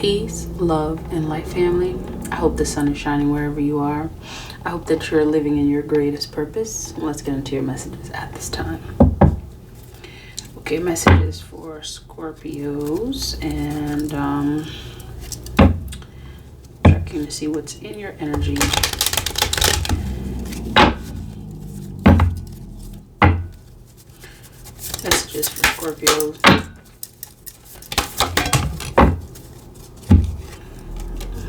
Peace, love, and light, family. I hope the sun is shining wherever you are. I hope that you're living in your greatest purpose. Let's get into your messages at this time. Okay, messages for Scorpios, and checking to see what's in your energy. Messages for Scorpios.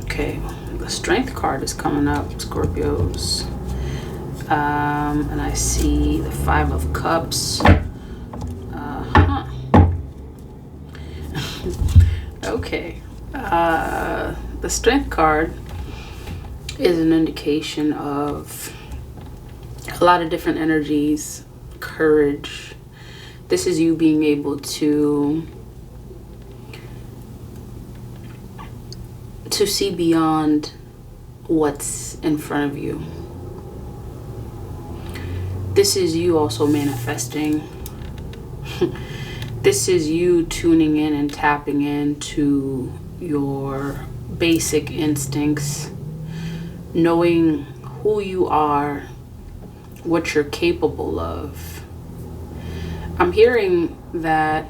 Okay, the Strength card is coming up, Scorpios. And I see the Five of Cups. Okay. The Strength card is an indication of a lot of different energies, courage. This is you being able to see beyond what's in front of you. This is you also manifesting. This is you tuning in and tapping into your basic instincts, knowing who you are, what you're capable of. I'm hearing that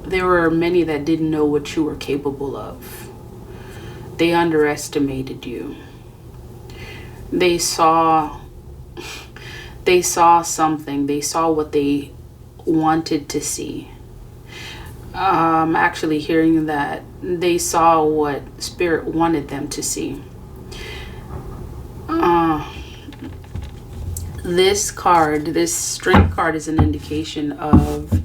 there were many that didn't know what you were capable of. They underestimated you. They saw something. They saw what they wanted to see. I'm actually hearing that they saw what Spirit wanted them to see. This card, this Strength card, is an indication of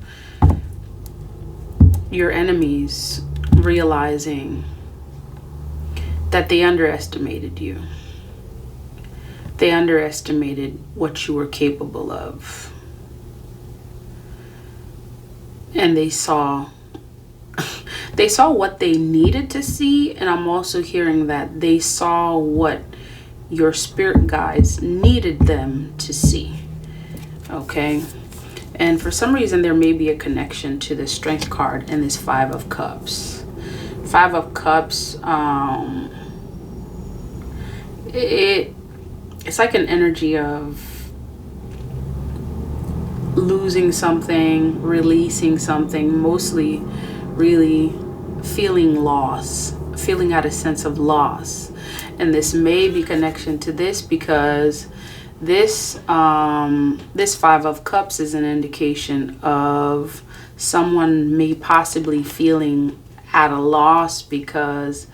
your enemies realizing that they underestimated you. They underestimated what you were capable of. And they saw what they needed to see, and I'm also hearing that they saw what your spirit guides needed them to see. Okay? And for some reason there may be a connection to the Strength card and this Five of Cups. Five of Cups, it's like an energy of losing something, releasing something, mostly really feeling loss, feeling out a sense of loss. And this may be connection to this because this Five of Cups is an indication of someone may possibly feeling at a loss because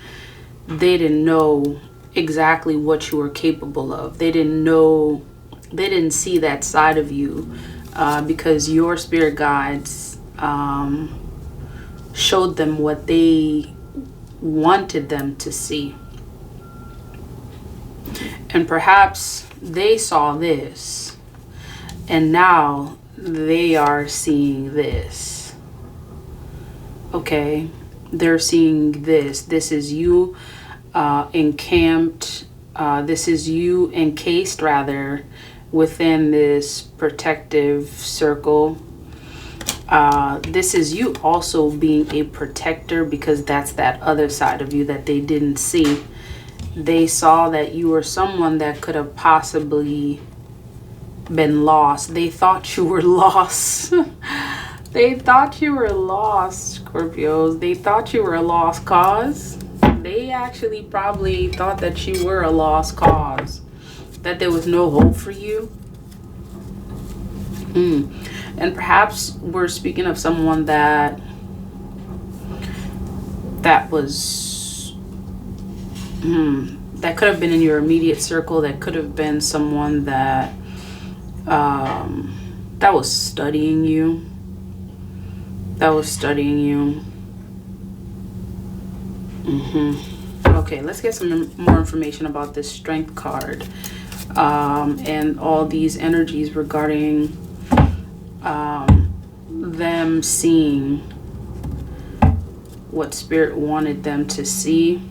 they didn't know exactly what you were capable of. They didn't see that side of you because your spirit guides showed them what they wanted them to see. And perhaps they saw this and now they are seeing this. Okay, they're seeing this. This is you encamped. This is you encased rather within this protective circle. This is you also being a protector because that's that other side of you that they didn't see. They saw that you were someone that could have possibly been lost. They thought you were lost. They thought you were lost, Scorpios. They thought you were a lost cause. They actually probably thought that you were a lost cause, that there was no hope for you. And perhaps we're speaking of someone that was that could have been in your immediate circle, that could have been someone that that was studying you. Okay, let's get some more information about this Strength card and all these energies regarding them seeing what Spirit wanted them to see.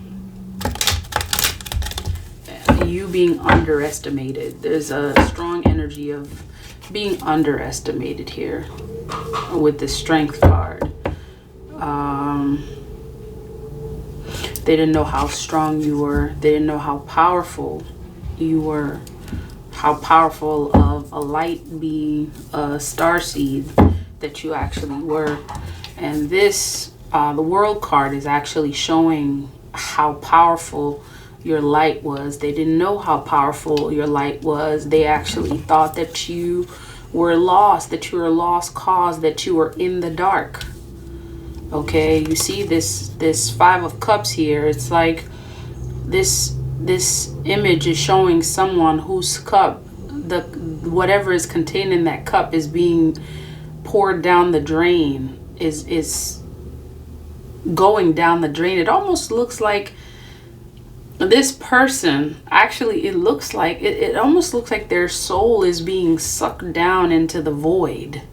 You being underestimated. There's a strong energy of being underestimated here with the Strength card. They didn't know how strong you were. They didn't know how powerful you were. How powerful of a light being, a starseed that you actually were. And this, the world card is actually showing how powerful your light was. They didn't know how powerful your light was. They actually thought that you were lost, that you were a lost cause, that you were in the dark. Okay, you see this Five of Cups here. It's like this image is showing someone whose cup, whatever is contained in that cup is being poured down the drain, is going down the drain. It almost looks like this person, actually it looks like, it almost looks like their soul is being sucked down into the void.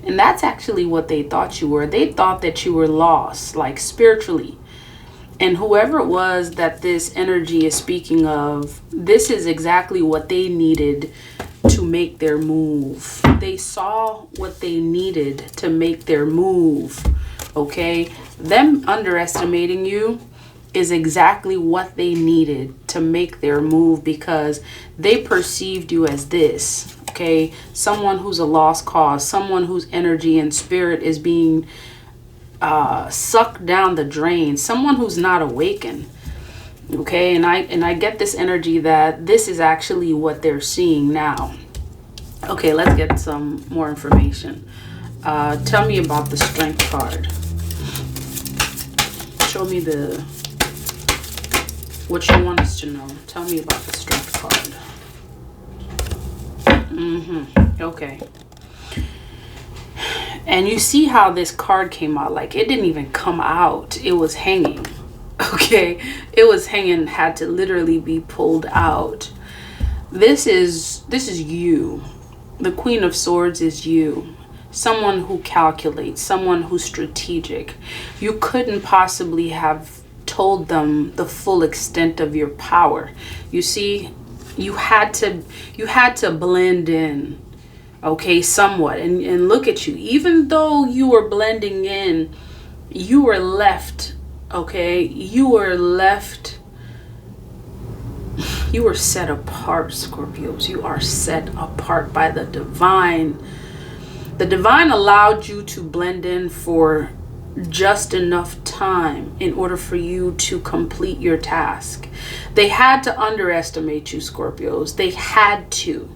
And that's actually what they thought you were. They thought that you were lost, like spiritually. And whoever it was that this energy is speaking of, this is exactly what they needed to make their move. They saw what they needed to make their move. Okay? Them underestimating you is exactly what they needed to make their move, because they perceived you as this. Okay? Someone who's a lost cause, someone whose energy and spirit is being sucked down the drain, someone who's not awakened. Okay, and I get this energy that this is actually what they're seeing now. Okay, let's get some more information. Tell me about the Strength card. Show me what you want us to know. Tell me about the Strength card. Okay. And you see how this card came out. Like, it didn't even come out. It was hanging. Okay. It was hanging, had to literally be pulled out. This is you. The Queen of Swords is you. Someone who calculates, someone who's strategic. You couldn't possibly have told them the full extent of your power. You see, you had to blend in. Okay, somewhat. And look at you. Even though you were blending in, you were left, okay? You were set apart, Scorpios. You are set apart by the divine. The divine allowed you to blend in for just enough time in order for you to complete your task. They had to underestimate you, Scorpios. They had to.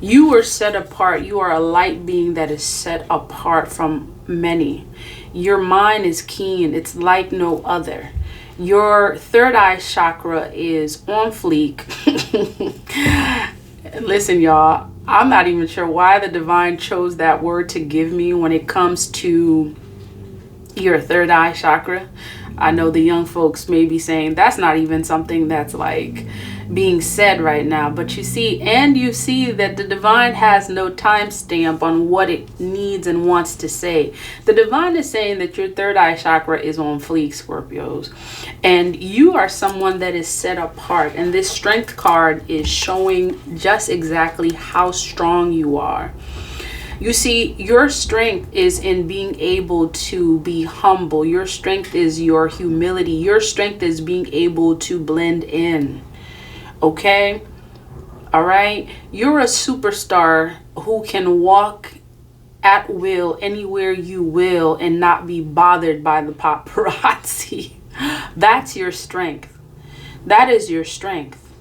You were set apart. You are a light being that is set apart from many. Your mind is keen. It's like no other. Your third eye chakra is on fleek. Listen, y'all, I'm not even sure why the divine chose that word to give me when it comes to your third eye chakra. I know the young folks may be saying that's not even something that's like being said right now, but you see that the divine has no timestamp on what it needs and wants to say. The divine is saying that your third eye chakra is on fleek, Scorpios, and you are someone that is set apart. And this Strength card is showing just exactly how strong you are. You see, your strength is in being able to be humble. Your strength is your humility. Your strength is being able to blend in. Okay? All right? You're a superstar who can walk at will anywhere you will and not be bothered by the paparazzi. That's your strength. That is your strength.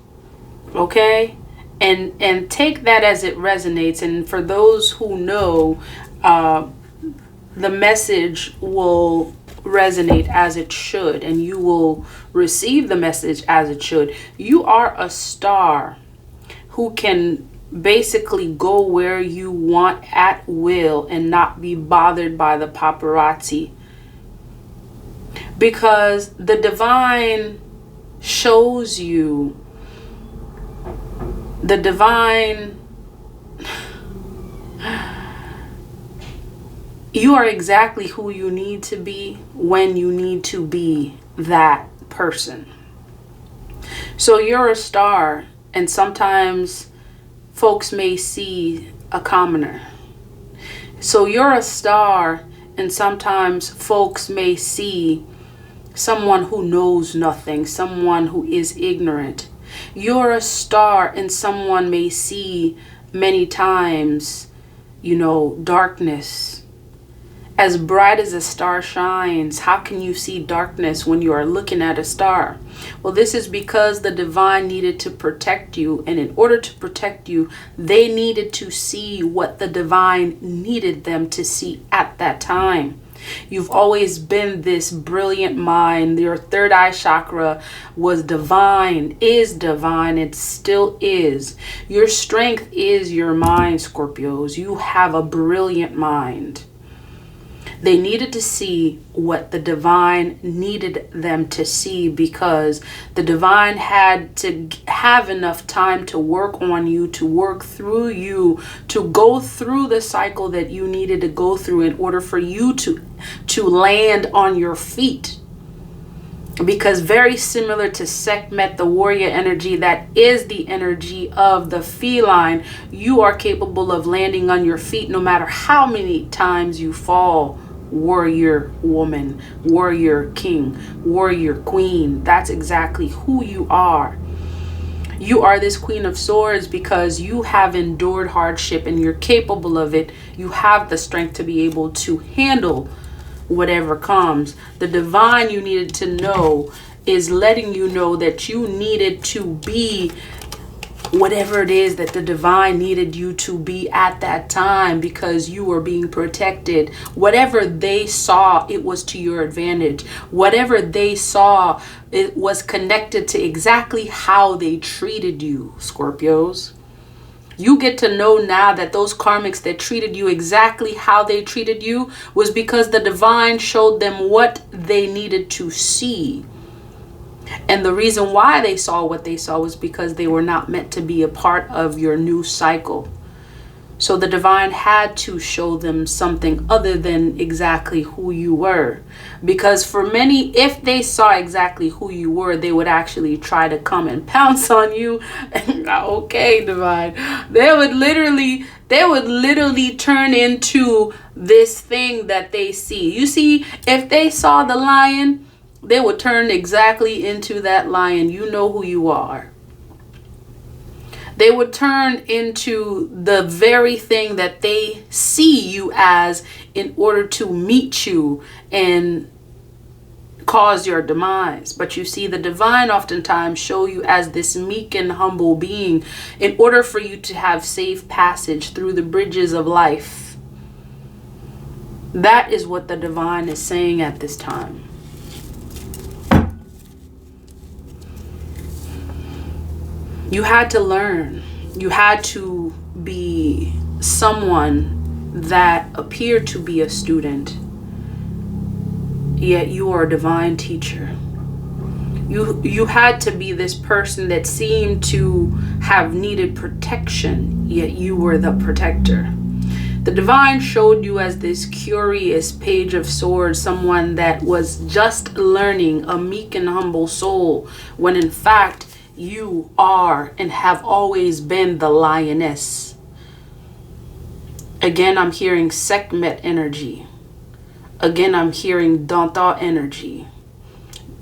Okay? And take that as it resonates. And for those who know, the message will resonate as it should, and you will receive the message as it should. You are a star who can basically go where you want at will and not be bothered by the paparazzi, because the divine shows you. The divine, you are exactly who you need to be when you need to be that person. So you're a star, and sometimes folks may see a commoner. So you're a star, and sometimes folks may see someone who knows nothing, someone who is ignorant. You're a star, and someone may see many times, darkness. As bright as a star shines, how can you see darkness when you are looking at a star? Well, this is because the divine needed to protect you, and in order to protect you, they needed to see what the divine needed them to see at that time. You've always been this brilliant mind. Your third eye chakra was divine, is divine, it still is. Your strength is your mind, Scorpios. You have a brilliant mind. They needed to see what the divine needed them to see, because the divine had to have enough time to work on you, to work through you, to go through the cycle that you needed to go through in order for you to land on your feet. Because very similar to Sekhmet, the warrior energy, that is the energy of the feline, you are capable of landing on your feet no matter how many times you fall. Warrior woman, warrior king, warrior queen. That's exactly who you are. You are this Queen of Swords because you have endured hardship and you're capable of it. You have the strength to be able to handle whatever comes. The divine, you needed to know, is letting you know that you needed to be whatever it is that the divine needed you to be at that time, because you were being protected. Whatever they saw, it was to your advantage. Whatever they saw, it was connected to exactly how they treated you, Scorpios. You get to know now that those karmics that treated you exactly how they treated you was because the divine showed them what they needed to see. And the reason why they saw what they saw was because they were not meant to be a part of your new cycle. So the divine had to show them something other than exactly who you were. Because for many, if they saw exactly who you were, they would actually try to come and pounce on you. Okay, divine. They would literally turn into this thing that they see. You see, if they saw the lion, they would turn exactly into that lion. You know who you are. They would turn into the very thing that they see you as in order to meet you and cause your demise. But you see, the divine oftentimes show you as this meek and humble being in order for you to have safe passage through the bridges of life. That is what the divine is saying at this time. You had to learn. You had to be someone that appeared to be a student, yet you are a divine teacher. You had to be this person that seemed to have needed protection, yet you were the protector. The divine showed you as this curious page of swords, someone that was just learning, a meek and humble soul, when in fact you are and have always been the lioness. Again, I'm hearing Sekhmet energy. Again, I'm hearing Danta energy.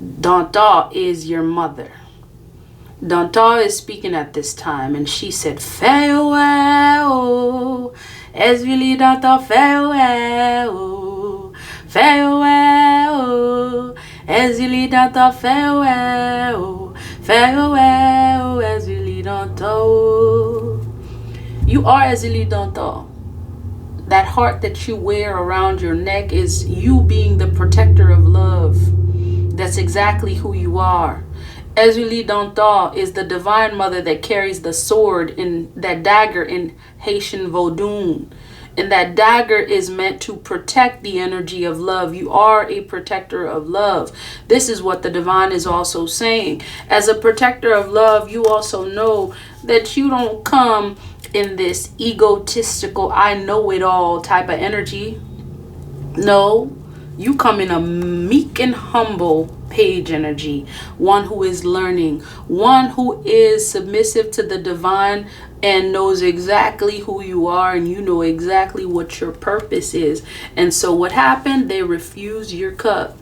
Danta is your mother. Danta is speaking at this time, and she said, farewell, Esvili Danta, farewell, farewell, Esvili Danta, farewell. Farewell, Esvili Danta. You are Esvili Danta. That heart that you wear around your neck is you being the protector of love. That's exactly who you are. Esvili Danta is the divine mother that carries the sword in that dagger in Haitian Vodun. And that dagger is meant to protect the energy of love. You are a protector of love. This is what the divine is also saying. As a protector of love, you also know that you don't come in this egotistical, I know it all type of energy. No, you come in a meek and humble page energy. One who is learning. One who is submissive to the divine and knows exactly who you are, and you know exactly what your purpose is. And so what happened? They refused your cup.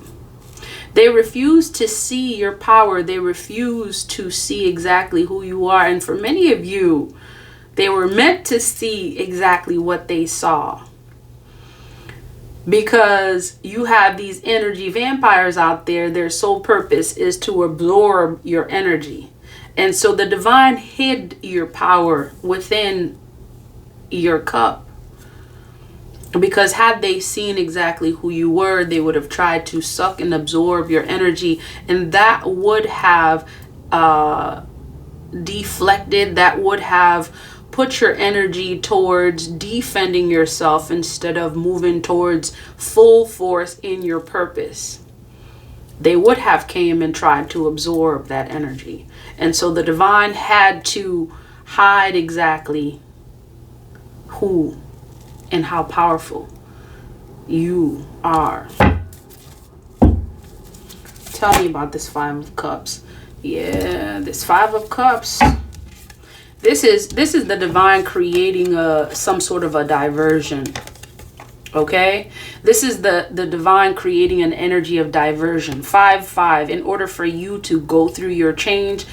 They refuse to see your power. They refuse to see exactly who you are. And for many of you, they were meant to see exactly what they saw. Because you have these energy vampires out there, their sole purpose is to absorb your energy. And so the divine hid your power within your cup. Because had they seen exactly who you were, they would have tried to suck and absorb your energy. And that would have deflected, that would have put your energy towards defending yourself instead of moving towards full force in your purpose. They would have came and tried to absorb that energy. And so the divine had to hide exactly who and how powerful you are. Tell me about this Five of Cups. Yeah, this Five of Cups. This is the divine creating some sort of a diversion. Okay? This is the divine creating an energy of diversion. 5-5. In order for you to go through your change,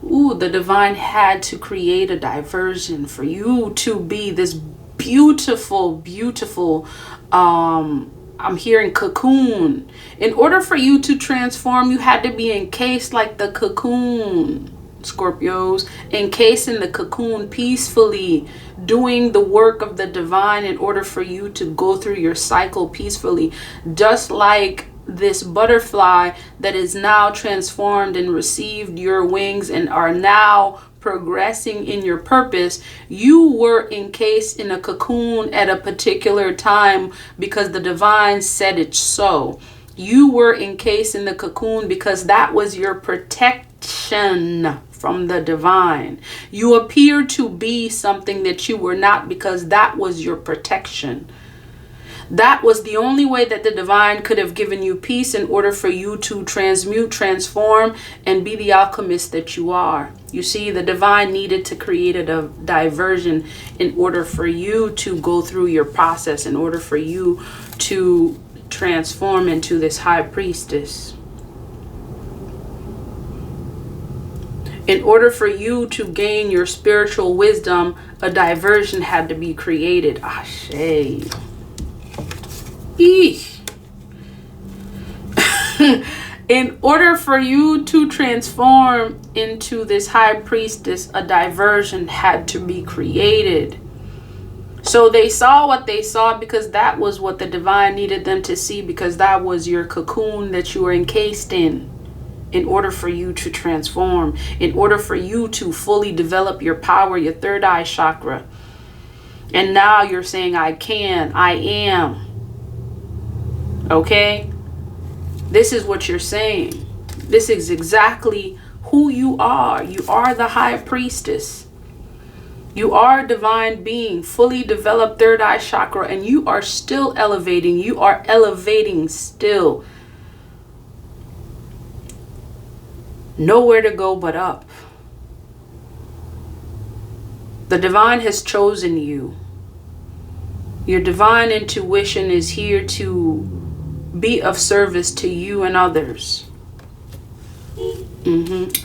the divine had to create a diversion for you to be this beautiful, beautiful, I'm hearing cocoon. In order for you to transform, you had to be encased like the cocoon. Scorpios, encased in the cocoon peacefully, doing the work of the divine in order for you to go through your cycle peacefully. Just like this butterfly that is now transformed and received your wings and are now progressing in your purpose, you were encased in a cocoon at a particular time because the divine said it so. You were encased in the cocoon because that was your protection from the divine. You appeared to be something that you were not because that was your protection. That was the only way that the divine could have given you peace in order for you to transmute, transform, and be the alchemist that you are. You see, the divine needed to create a diversion in order for you to go through your process, in order for you to transform into this high priestess. In order for you to gain your spiritual wisdom, a diversion had to be created. Ashe. In order for you to transform into this high priestess, a diversion had to be created. So they saw what they saw because that was what the divine needed them to see, because that was your cocoon that you were encased in order for you to transform, in order for you to fully develop your power, your third eye chakra. And now you're saying, I can, I am. Okay? This is what you're saying. This is exactly who you are. You are the high priestess. You are a divine being, fully developed third eye chakra, and you are still elevating. You are elevating still. Nowhere to go but up. The divine has chosen you. Your divine intuition is here to be of service to you and others.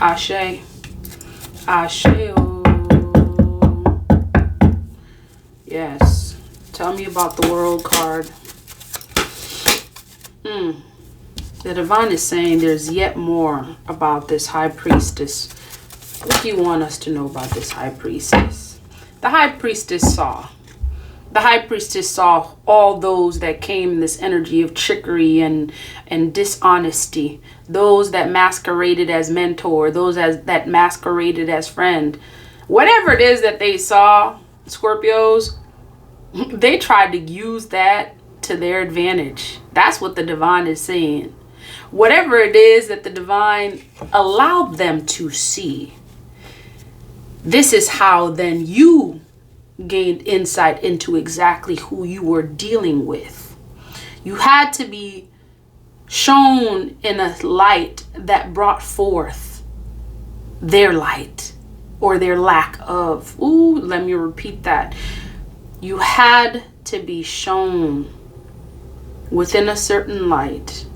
Ashe. Ashe. Yes. Tell me about the World card. The divine is saying there's yet more about this high priestess. What do you want us to know about this high priestess? The high priestess saw. The high priestess saw all those that came in this energy of trickery and dishonesty. Those that masqueraded as mentor. Those that masqueraded as friend. Whatever it is that they saw, Scorpios, they tried to use that to their advantage. That's what the divine is saying. Whatever it is that the divine allowed them to see, this is how then you gained insight into exactly who you were dealing with. You had to be shown in a light that brought forth their light or their lack of. Let me repeat that. You had to be shown within a certain light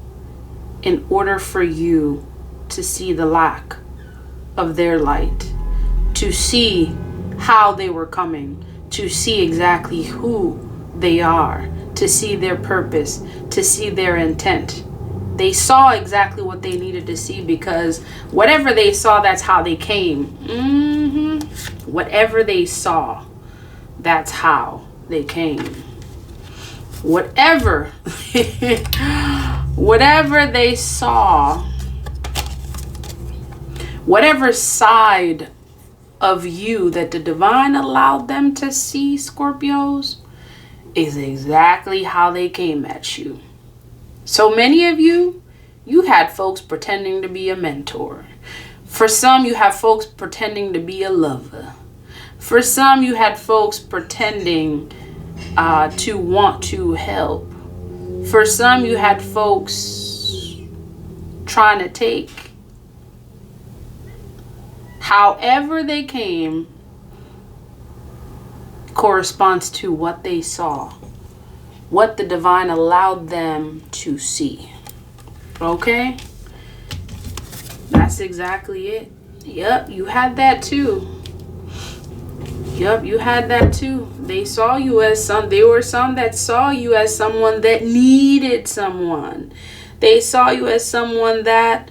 in order for you to see the lack of their light, to see how they were coming, to see exactly who they are, to see their purpose, to see their intent. They saw exactly what they needed to see, because whatever they saw, that's how they came. Whatever they saw, that's how they came. Whatever whatever they saw, whatever side of you that the divine allowed them to see, Scorpios, is exactly how they came at you. So many of you had folks pretending to be a mentor. For some, you have folks pretending to be a lover. For some, you had folks pretending to want to help. For some, you had folks trying to take. However they came corresponds to what they saw, what the divine allowed them to see. Okay? That's exactly it. Yep, you had that too. Yep, you had that too. They saw you as there were some that saw you as someone that needed someone. They saw you as someone that,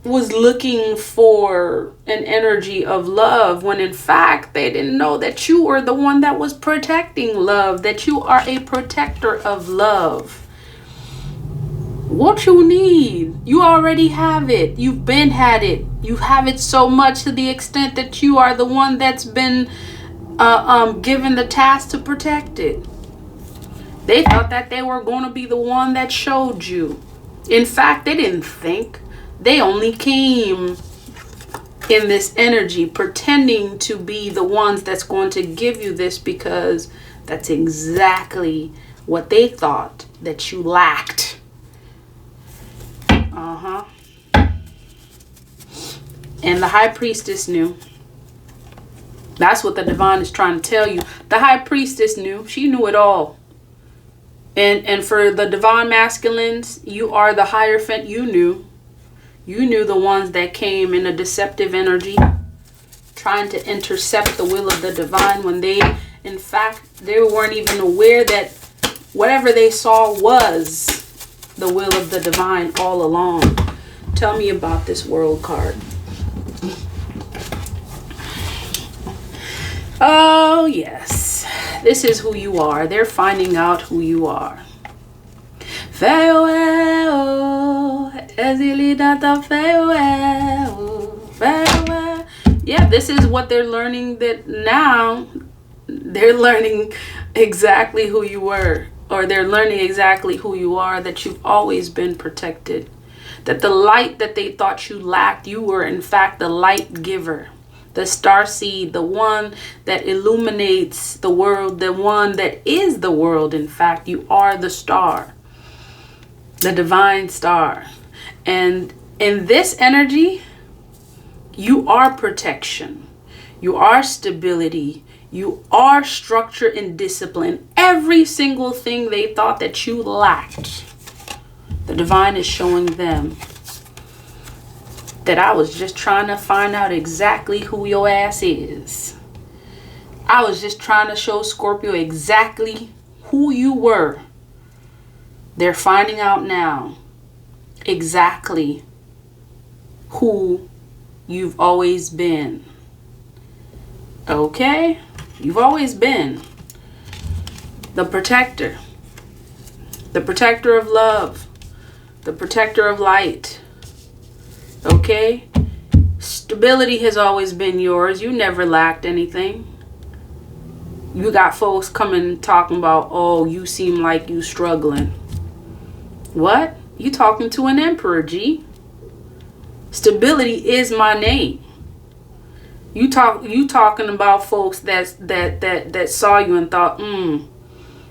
was looking for an energy of love, when in fact they didn't know that you were the one that was protecting love, that you are a protector of love. What you need, you already have it. You've been had it. You have it so much to the extent that you are the one that's been given the task to protect it. They thought that they were going to be the one that showed you. In fact, they didn't think. They only came in this energy pretending to be the ones that's going to give you this, because that's exactly what they thought that you lacked. And the high priestess knew. That's what the divine is trying to tell you. The high priestess knew. She knew it all. And for the divine masculines, you are the Hierophant. You knew. You knew the ones that came in a deceptive energy, trying to intercept the will of the divine, when they, in fact, they weren't even aware that whatever they saw was the will of the divine all along. Tell me about this World card. Oh, yes. This is who you are. They're finding out who you are. Farewell. Farewell. Yeah, this is what they're learning, that now they're learning exactly who you were, or they're learning exactly who you are, that you've always been protected. That the light that they thought you lacked, you were in fact the light giver. The star seed, the one that illuminates the world, the one that is the world. In fact, you are the star, the divine star. And in this energy, you are protection. You are stability. You are structure and discipline. Every single thing they thought that you lacked, the divine is showing them that I was just trying to find out exactly who your ass is. I was just trying to show Scorpio exactly who you were. They're finding out now exactly who you've always been. Okay? You've always been the protector. The protector of love. The protector of light. Okay? Stability has always been yours. You never lacked anything. You got folks coming talking about, oh, you seem like you struggling. What? You talking to an emperor, G. Stability is my name. You talking about folks that saw you and thought,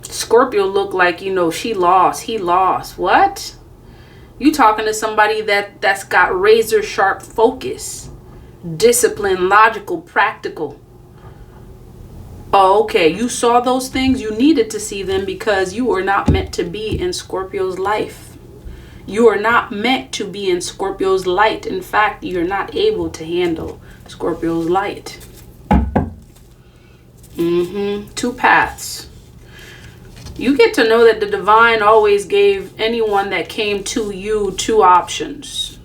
Scorpio looked like, she lost. He lost. What? You talking to somebody that's got razor sharp focus, discipline, logical, practical. Oh, okay. You saw those things. You needed to see them because you were not meant to be in Scorpio's life. You are not meant to be in Scorpio's light. In fact, you're not able to handle Scorpio's light. Two paths. You get to know that the divine always gave anyone that came to you two options.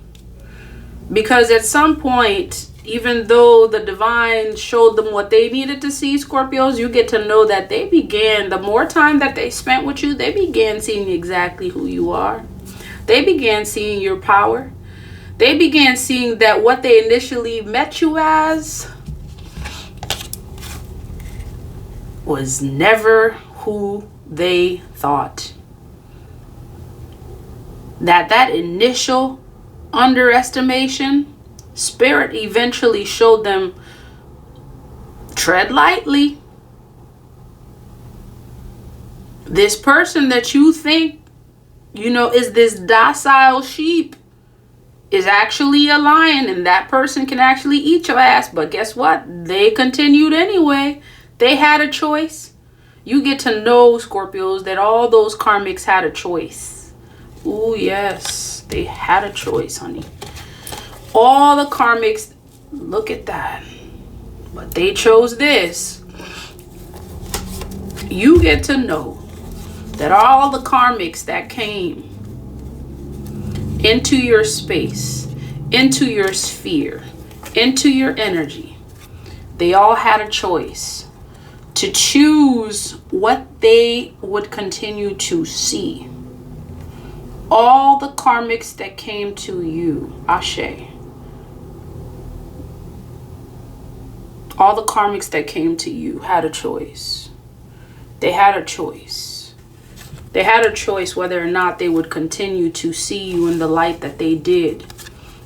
Because at some point, even though the divine showed them what they needed to see, Scorpios, you get to know that they began, the more time that they spent with you, they began seeing exactly who you are. They began seeing your power. They began seeing that what they initially met you as was never who they thought. That initial underestimation, Spirit eventually showed them, tread lightly. This person that you think, is this docile sheep is actually a lion, and that person can actually eat your ass. But guess what? They continued anyway. They had a choice. You get to know, Scorpios, that all those karmics had a choice. Ooh, yes. They had a choice, honey. All the karmics, look at that. But they chose this. You get to know that all the karmics that came into your space, into your sphere, into your energy, they all had a choice to choose what they would continue to see. All the karmics that came to you, Ashe. All the karmics that came to you had a choice. They had a choice. They had a choice whether or not they would continue to see you in the light that they did.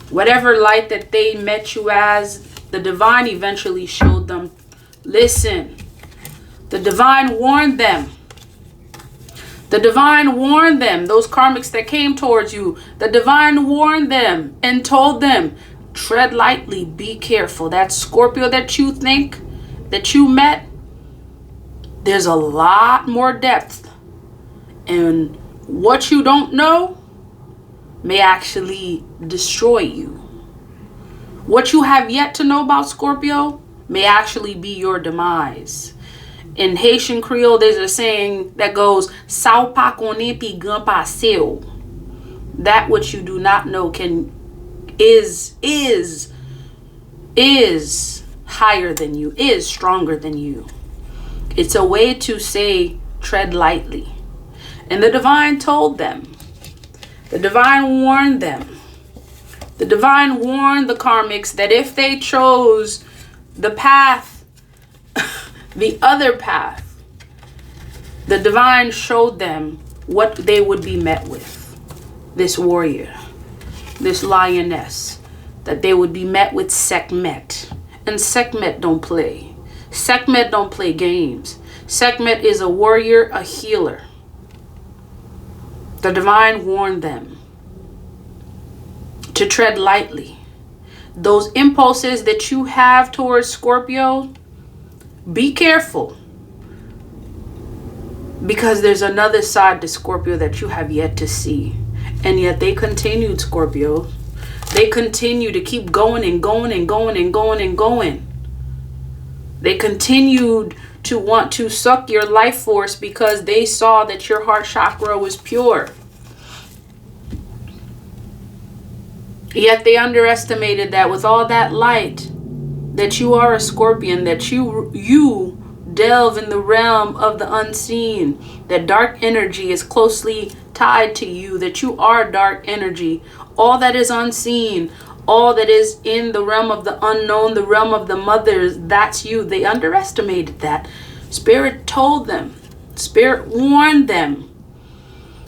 Whatever light that they met you as, the divine eventually showed them. Listen, the divine warned them. The divine warned them, those karmics that came towards you. The divine warned them and told them, tread lightly, be careful. That Scorpio that you think that you met, there's a lot more depth. And what you don't know may actually destroy you. What you have yet to know about Scorpio may actually be your demise. In Haitian Creole, there's a saying that goes, "Sao pa konen pi gran paseo." That which you do not know is higher than you, is stronger than you. It's a way to say, tread lightly. And the divine told them. The divine warned them. The divine warned the karmics that if they chose the path, the other path, the divine showed them what they would be met with. This warrior, this lioness, that they would be met with Sekhmet. And Sekhmet don't play. Sekhmet don't play games. Sekhmet is a warrior, a healer. The divine warned them to tread lightly. Those impulses that you have towards Scorpio, be careful. Because there's another side to Scorpio that you have yet to see. And yet they continued, Scorpio. They continue to keep going and going and going and going and going. They continued to want to suck your life force because they saw that your heart chakra was pure. Yet they underestimated that with all that light, that you are a Scorpion, that you delve in the realm of the unseen, that dark energy is closely tied to you, that you are dark energy. All that is unseen, all that is in the realm of the unknown, the realm of the mothers, that's you. They underestimated that. Spirit told them. Spirit warned them.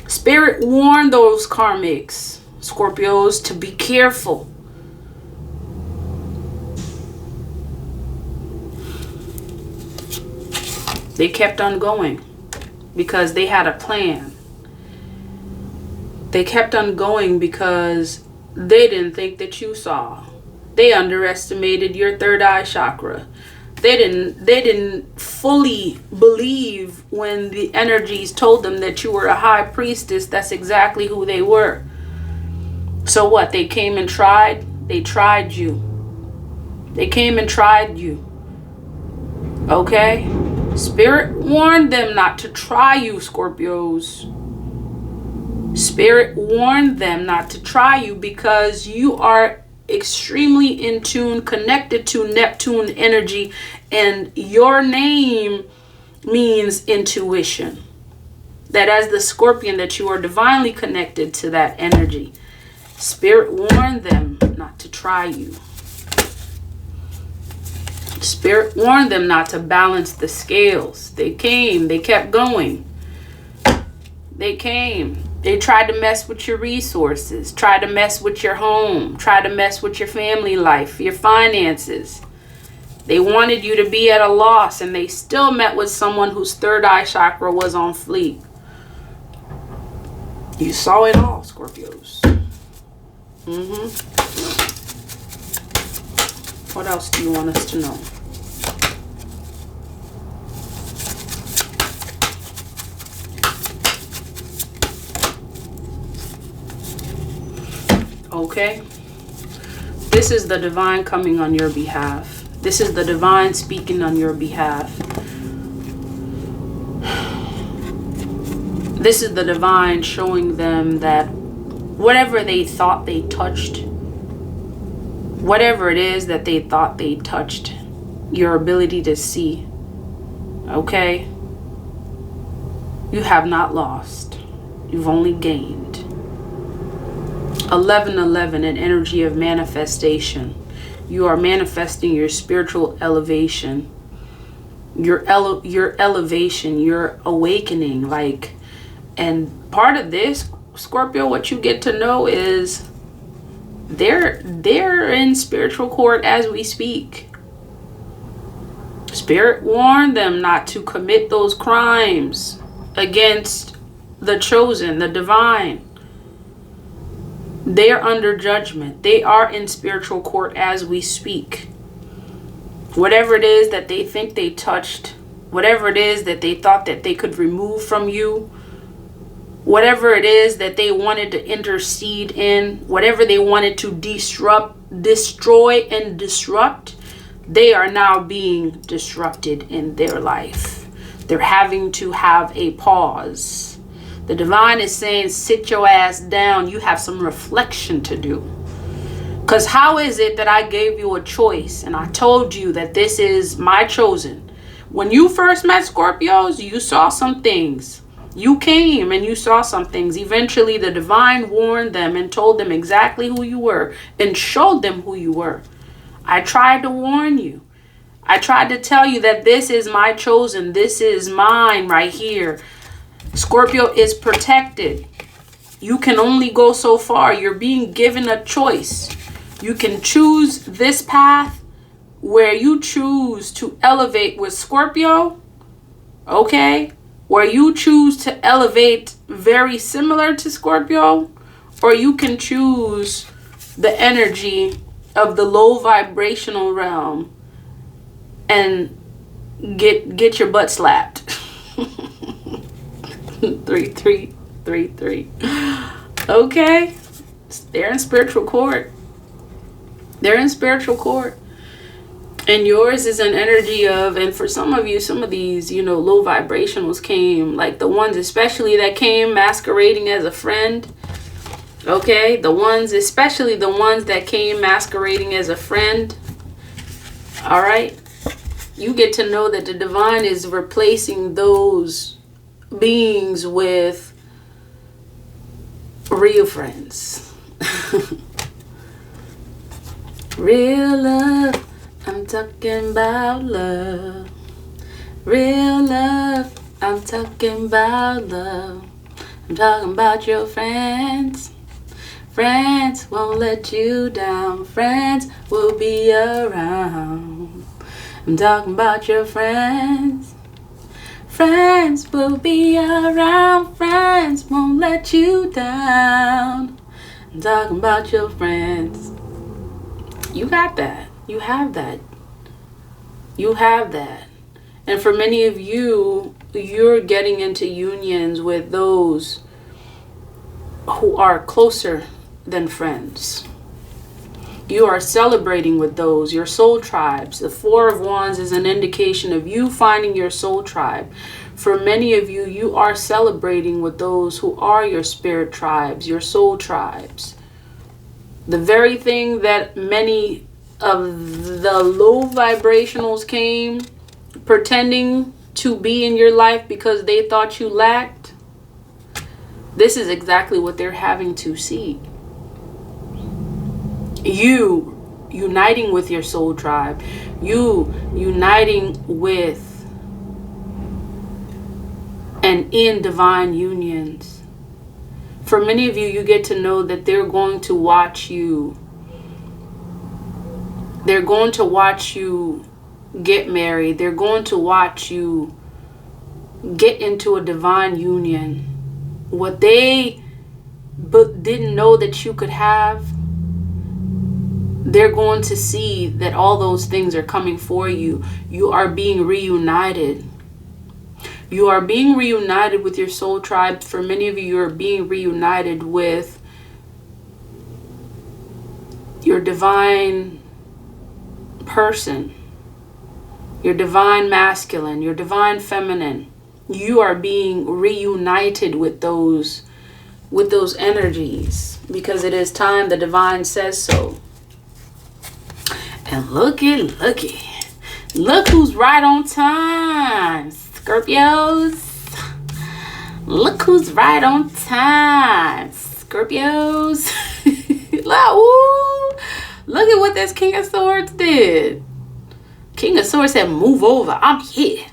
Spirit warned those karmics, Scorpios, to be careful. They kept on going because they had a plan. They kept on going because they didn't think that you saw. They underestimated your third eye chakra. They didn't fully believe when the energies told them that you were a high priestess. That's exactly who they were. So what? They came and tried. They tried you. They came and tried you. Okay? Spirit warned them not to try you, Scorpios. Spirit warned them not to try you because you are extremely in tune, connected to Neptune energy, and your name means intuition. That as the Scorpion, that you are divinely connected to that energy. Spirit warned them not to try you. Spirit warned them not to balance the scales. They came, they kept going. They came. They tried to mess with your resources, tried to mess with your home, tried to mess with your family life, your finances. They wanted you to be at a loss, and they still met with someone whose third eye chakra was on fleek. You saw it all, Scorpios. What else do you want us to know? Okay? This is the divine coming on your behalf. This is the divine speaking on your behalf. This is the divine showing them that whatever they thought they touched, whatever it is that they thought they touched, your ability to see, okay? You have not lost. You've only gained. 1111, an energy of manifestation. You are manifesting your spiritual elevation, your elevation, your awakening. Like, and part of this, Scorpio, what you get to know is they're in spiritual court as we speak. Spirit warned them not to commit those crimes against the chosen, the divine. They are under judgment. They are in spiritual court as we speak. Whatever it is that they think they touched, whatever it is that they thought that they could remove from you, whatever it is that they wanted to intercede in, whatever they wanted to destroy and disrupt, they are now being disrupted in their life. They're having to have a pause. The divine is saying, sit your ass down. You have some reflection to do. Because how is it that I gave you a choice and I told you that this is my chosen? When you first met Scorpios, you saw some things. You came and you saw some things. Eventually, the divine warned them and told them exactly who you were and showed them who you were. I tried to warn you. I tried to tell you that this is my chosen. This is mine right here. Scorpio is protected. You can only go so far. You're being given a choice. You can choose this path where you choose to elevate with Scorpio, okay? Where you choose to elevate very similar to Scorpio, or you can choose the energy of the low vibrational realm and get your butt slapped. 3333. Okay? They're in spiritual court. They're in spiritual court. And yours is an energy of, and for some of you, some of these, low vibrationals came, like the ones especially that came masquerading as a friend. Okay? Especially the ones that came masquerading as a friend. All right? You get to know that the divine is replacing those beings with real friends. Real love, I'm talking about love. Real love, I'm talking about love. I'm talking about your friends. Friends won't let you down. Friends will be around. I'm talking about your friends. Friends will be around. Friends won't let you down. I'm talking about your friends. You got that. You have that. You have that. And for many of you, you're getting into unions with those who are closer than friends. You are celebrating with those, your soul tribes. The Four of Wands is an indication of you finding your soul tribe. For many of you, you are celebrating with those who are your spirit tribes, your soul tribes. The very thing that many of the low vibrationals came pretending to be in your life because they thought you lacked. This is exactly what they're having to see. You uniting with your soul tribe. You uniting with and in divine unions. For many of you, you get to know that they're going to watch you. They're going to watch you get married. They're going to watch you get into a divine union. What they didn't know that you could have, they're going to see that all those things are coming for you. You are being reunited. You are being reunited with your soul tribe. For many of you, you are being reunited with your divine person, your divine masculine, your divine feminine. You are being reunited with those energies because it is time. The divine says so. And looky, look who's right on time, Scorpios. Look who's right on time, Scorpios. Look at what this King of Swords did. King of Swords said, move over, I'm here.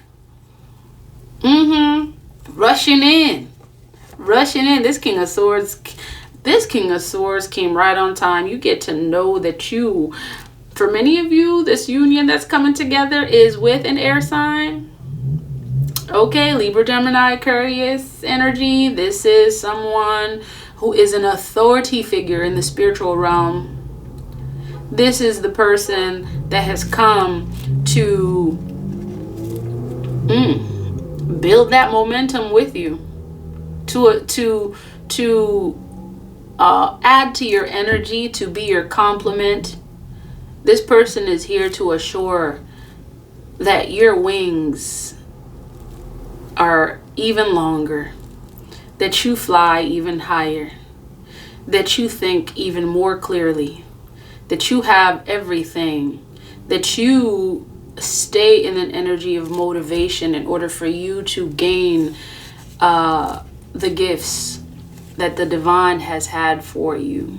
Rushing in. This King of Swords came right on time. You get to know that for many of you, this union that's coming together is with an air sign. Okay, Libra, Gemini, Aquarius energy. This is someone who is an authority figure in the spiritual realm. This is the person that has come to build that momentum with you, to add to your energy, to be your complement. This person is here to assure that your wings are even longer, that you fly even higher, that you think even more clearly, that you have everything, that you stay in an energy of motivation in order for you to gain the gifts that the divine has had for you.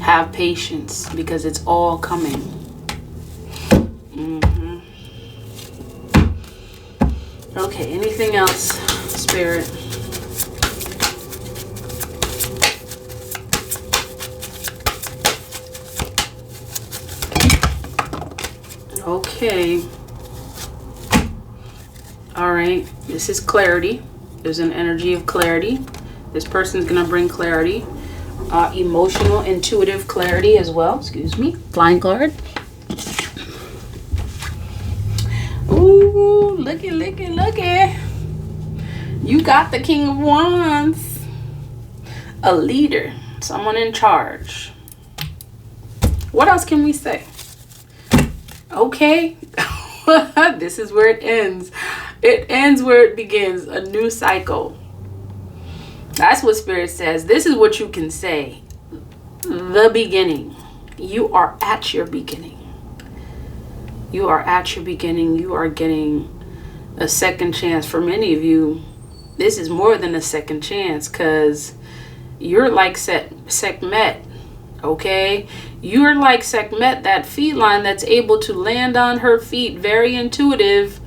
Have patience because it's all coming. Okay, anything else, Spirit? Okay. All right. This is clarity. There's an energy of clarity. This person's going to bring clarity. Emotional, intuitive clarity as well. Excuse me. Flying card. Ooh, looky. You got the King of Wands. A leader. Someone in charge. What else can we say? Okay. This is where it ends. It ends where it begins. A new cycle. That's what Spirit says. This is what you can say. The beginning. You are at your beginning. You are at your beginning. You are getting a second chance. For many of you, this is more than a second chance because you're like Sekhmet. Okay? You're like Sekhmet, that feline that's able to land on her feet, very intuitive.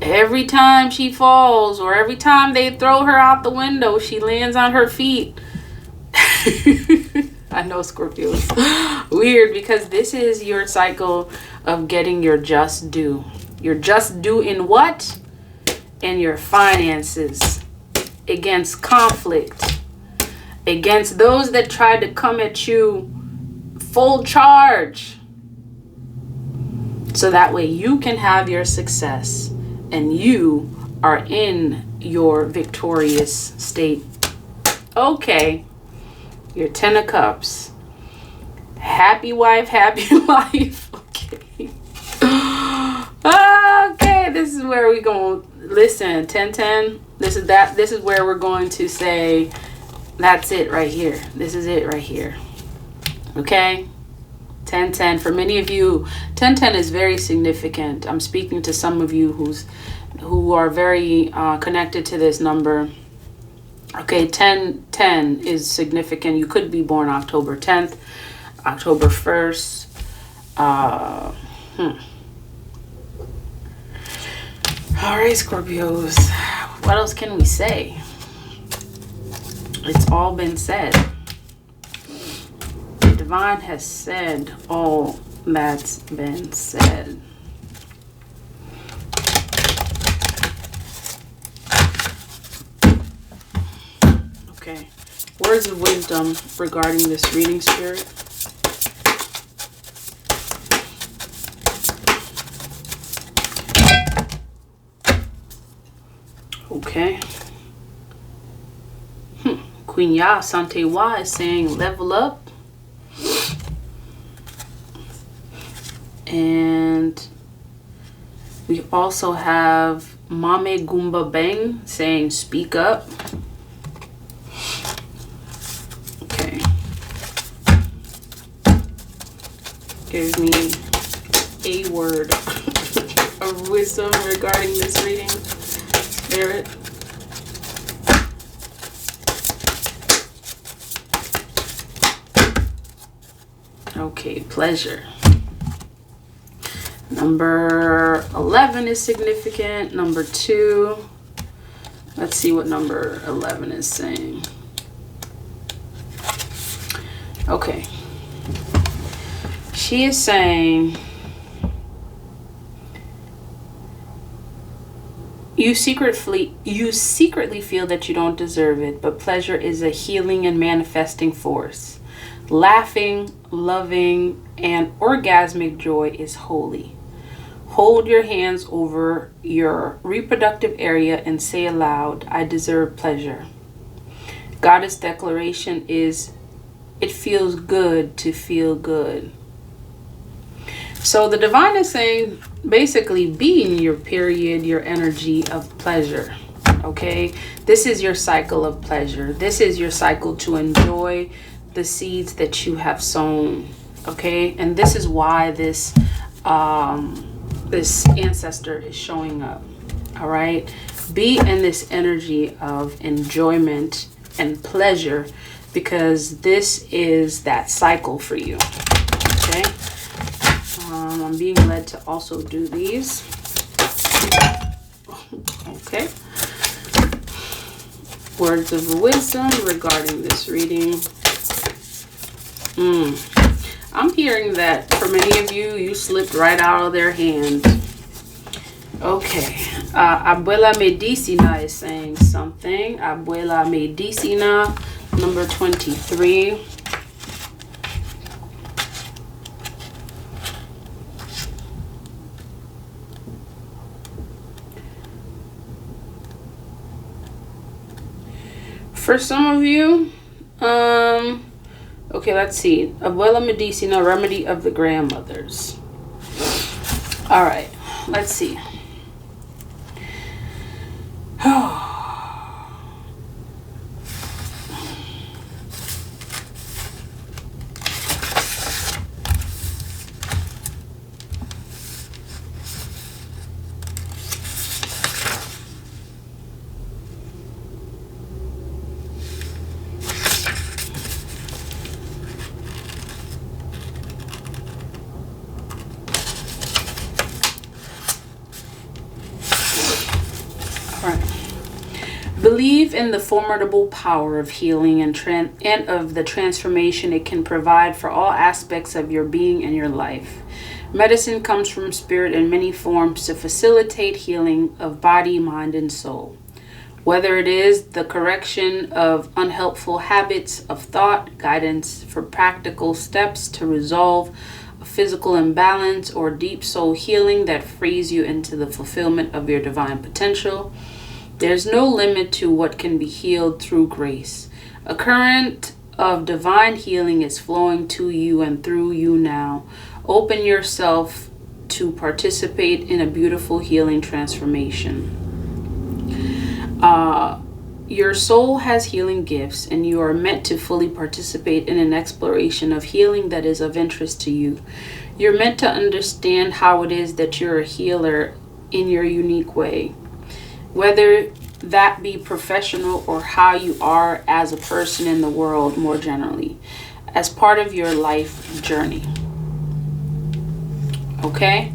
Every time she falls or every time they throw her out the window, she lands on her feet. I know, Scorpios. Weird, because this is your cycle of getting your just due. Your just due in what? In your finances. Against conflict. Against those that try to come at you full charge. So that way you can have your success. And you are in your victorious state Okay. Your 10 of Cups. Happy wife, happy life. Okay. Okay, this is where we going. Listen, 10-10. This is where we're going to say, that's it right here. This is it right here. Okay? 10-10. For many of you, 10-10 is very significant. I'm speaking to some of you who are very connected to this number. Okay, 10-10 is significant. You could be born October 10th, October 1st. All right, Scorpios. What else can we say? It's all been said. The divine has said all that's been said. Okay. Words of wisdom regarding this reading, Spirit. Okay. Queen Ya Sante Wa is saying level up. And we also have Mame Goomba Bang saying speak up. Okay. Give me a word of wisdom regarding this reading, Spirit. Okay, pleasure. Number 11 is significant. Number 2. Let's see what number 11 is saying. Okay. She is saying you secretly feel that you don't deserve it, but pleasure is a healing and manifesting force. Laughing, loving, and orgasmic joy is holy. Hold your hands over your reproductive area and say aloud, I deserve pleasure. Goddess declaration is, it feels good to feel good. So the divine is saying, basically, be in your period, your energy of pleasure. Okay? This is your cycle of pleasure. This is your cycle to enjoy the seeds that you have sown. Okay? And this is why this ancestor is showing up. All right? Be in this energy of enjoyment and pleasure, because this is that cycle for you. Okay? I'm being led to also do these. Okay. Words of wisdom regarding this reading. I'm hearing that for many of you, you slipped right out of their hand. Okay. Abuela Medicina is saying something. Abuela Medicina, number 23. For some of you, okay, let's see. Abuela Medicina, remedy of the grandmothers. All right, let's see. Believe in the formidable power of healing and of the transformation it can provide for all aspects of your being and your life. Medicine comes from spirit in many forms to facilitate healing of body, mind, and soul. Whether it is the correction of unhelpful habits of thought, guidance for practical steps to resolve a physical imbalance, or deep soul healing that frees you into the fulfillment of your divine potential, there's no limit to what can be healed through grace. A current of divine healing is flowing to you and through you now. Open yourself to participate in a beautiful healing transformation. Your soul has healing gifts, and you are meant to fully participate in an exploration of healing that is of interest to you. You're meant to understand how it is that you're a healer in your unique way, whether that be professional or how you are as a person in the world more generally, as part of your life journey. Okay?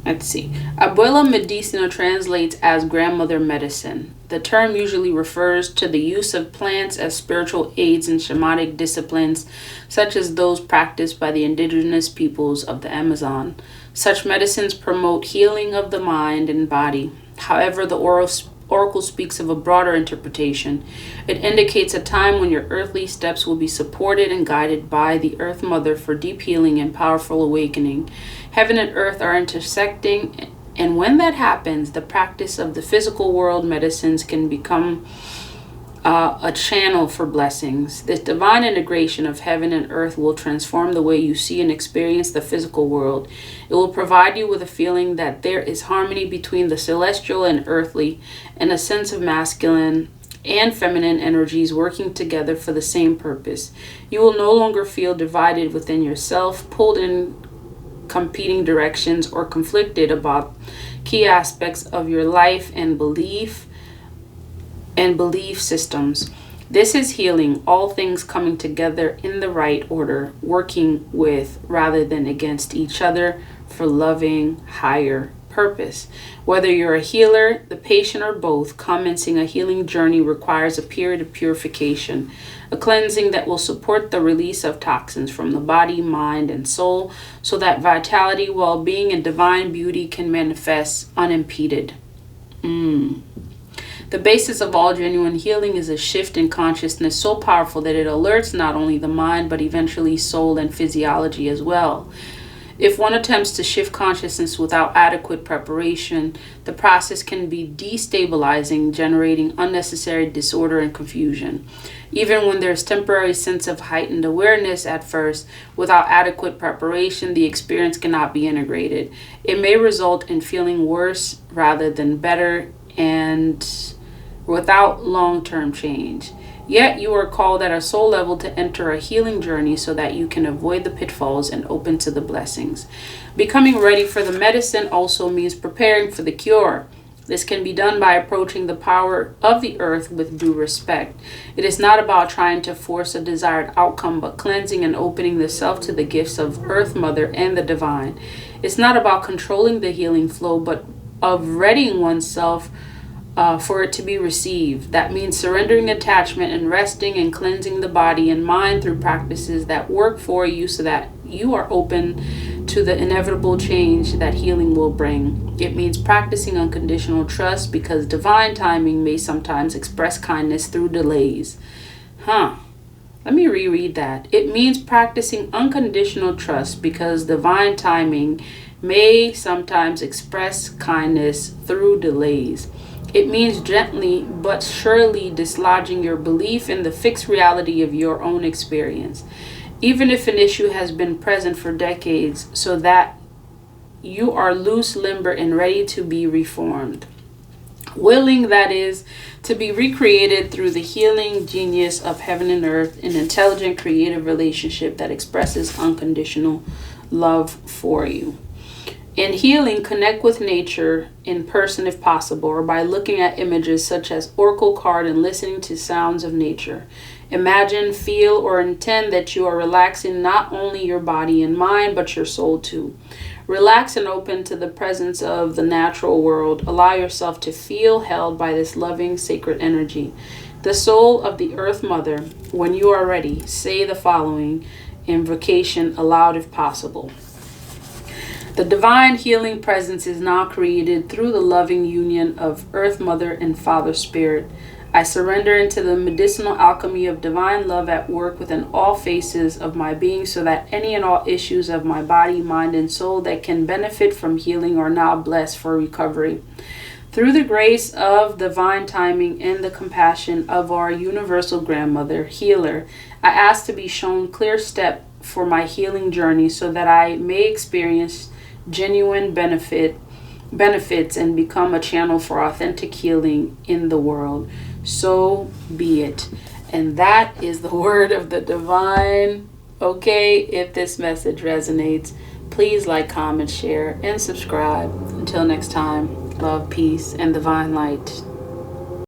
Let's see. Abuela medicina translates as grandmother medicine. The term usually refers to the use of plants as spiritual aids in shamanic disciplines, such as those practiced by the indigenous peoples of the Amazon. Such medicines promote healing of the mind and body. However, the Oracle speaks of a broader interpretation. It indicates a time when your earthly steps will be supported and guided by the Earth Mother for deep healing and powerful awakening. Heaven and earth are intersecting, and when that happens, the practice of the physical world medicines can become a channel for blessings. This divine integration of heaven and earth will transform the way you see and experience the physical world. It will provide you with a feeling that there is harmony between the celestial and earthly, and a sense of masculine and feminine energies working together for the same purpose. You will no longer feel divided within yourself, pulled in competing directions, or conflicted about key aspects of your life and belief systems. This is healing, all things coming together in the right order, working with rather than against each other for loving higher purpose. Whether you're a healer, the patient, or both, commencing a healing journey requires a period of purification, a cleansing that will support the release of toxins from the body, mind, and soul, so that vitality, well-being, and divine beauty can manifest unimpeded. The basis of all genuine healing is a shift in consciousness so powerful that it alerts not only the mind, but eventually soul and physiology as well. If one attempts to shift consciousness without adequate preparation, the process can be destabilizing, generating unnecessary disorder and confusion. Even when there's temporary sense of heightened awareness at first, without adequate preparation, the experience cannot be integrated. It may result in feeling worse rather than better, and without long-term change. Yet you are called at a soul level to enter a healing journey so that you can avoid the pitfalls and open to the blessings. Becoming ready for the medicine also means preparing for the cure. This can be done by approaching the power of the earth with due respect. It is not about trying to force a desired outcome, but cleansing and opening the self to the gifts of Earth Mother and the divine. It's not about controlling the healing flow, but of readying oneself for it to be received. That means surrendering attachment and resting and cleansing the body and mind through practices that work for you so that you are open to the inevitable change that healing will bring. It means practicing unconditional trust because divine timing may sometimes express kindness through delays. Let me reread that. It means practicing unconditional trust because divine timing may sometimes express kindness through delays. It means gently but surely dislodging your belief in the fixed reality of your own experience, even if an issue has been present for decades, so that you are loose, limber, and ready to be reformed. Willing, that is, to be recreated through the healing genius of heaven and earth, an intelligent, creative relationship that expresses unconditional love for you. In healing, connect with nature in person if possible, or by looking at images such as oracle card and listening to sounds of nature. Imagine, feel, or intend that you are relaxing not only your body and mind, but your soul too. Relax and open to the presence of the natural world. Allow yourself to feel held by this loving, sacred energy. The soul of the Earth Mother. When you are ready, say the following invocation aloud if possible. The divine healing presence is now created through the loving union of Earth Mother and Father Spirit. I surrender into the medicinal alchemy of divine love at work within all phases of my being, so that any and all issues of my body, mind, and soul that can benefit from healing are now blessed for recovery. Through the grace of divine timing and the compassion of our universal grandmother, healer, I ask to be shown clear step for my healing journey, so that I may experience genuine benefits and become a channel for authentic healing in the world. So be it. And that is the word of the divine. Okay, if this message resonates, please like, comment, share, and subscribe. Until next time, love, peace, and divine light.